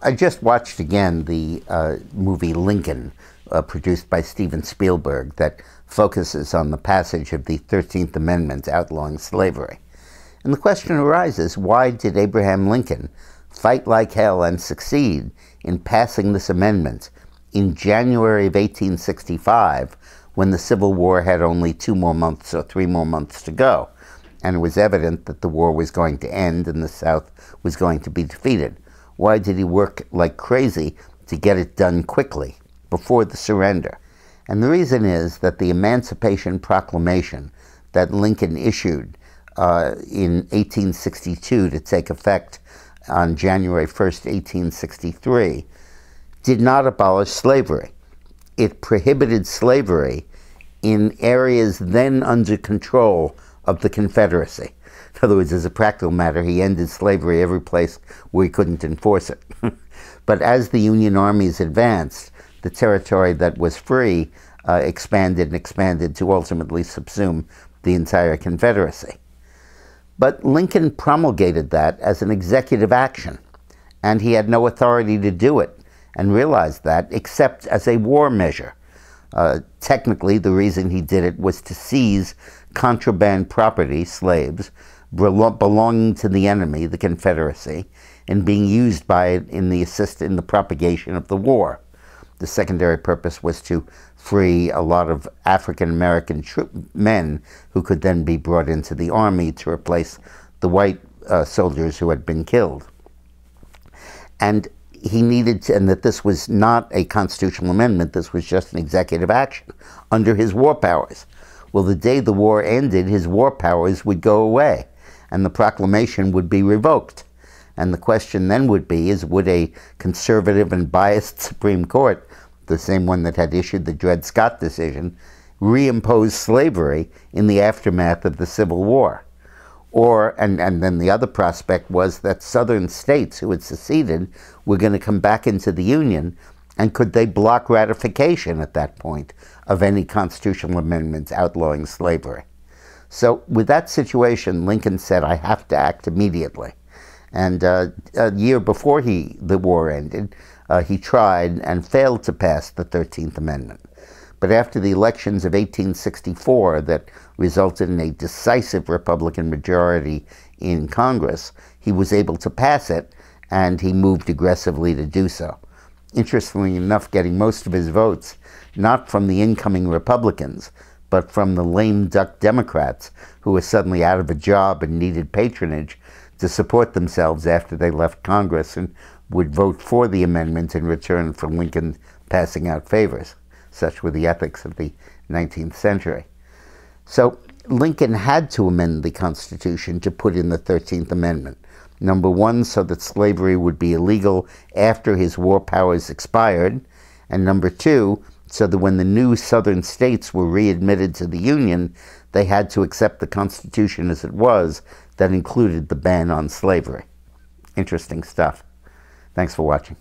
I just watched again the movie Lincoln, produced by Steven Spielberg, that focuses on the passage of the 13th Amendment outlawing slavery. And the question arises, why did Abraham Lincoln fight like hell and succeed in passing this amendment in January of 1865, when the Civil War had only 2 more months or 3 more months to go, and it was evident that the war was going to end and the South was going to be defeated? Why did he work like crazy to get it done quickly, before the surrender? And the reason is that the Emancipation Proclamation that Lincoln issued in 1862 to take effect on January 1st, 1863, did not abolish slavery. It prohibited slavery in areas then under control of the Confederacy. In other words, as a practical matter, he ended slavery every place where he couldn't enforce it. But as the Union armies advanced, the territory that was free expanded and expanded to ultimately subsume the entire Confederacy. But Lincoln promulgated that as an executive action, and he had no authority to do it, and realized that, except as a war measure. Technically, the reason he did it was to seize contraband property, slaves, belonging to the enemy, the Confederacy, and being used by it in the propagation of the war. The secondary purpose was to free a lot of African-American men who could then be brought into the army to replace the white soldiers who had been killed. And he needed to, and that this was not a constitutional amendment, this was just an executive action under his war powers. Well, the day the war ended, his war powers would go away, and the proclamation would be revoked. And the question then would be, would a conservative and biased Supreme Court, the same one that had issued the Dred Scott decision, reimpose slavery in the aftermath of the Civil War? Or, and then the other prospect was that southern states who had seceded were going to come back into the Union, and could they block ratification at that point of any constitutional amendments outlawing slavery? So with that situation, Lincoln said, I have to act immediately. And a year before the war ended, he tried and failed to pass the 13th Amendment. But after the elections of 1864 that resulted in a decisive Republican majority in Congress, he was able to pass it, and he moved aggressively to do so. Interestingly enough, getting most of his votes not from the incoming Republicans, but from the lame duck Democrats who were suddenly out of a job and needed patronage to support themselves after they left Congress, and would vote for the amendment in return for Lincoln passing out favors. Such were the ethics of the 19th century. So Lincoln had to amend the Constitution to put in the 13th Amendment. Number one, so that slavery would be illegal after his war powers expired. And number two, so that when the new southern states were readmitted to the Union, they had to accept the Constitution as it was, that included the ban on slavery. Interesting stuff. Thanks for watching.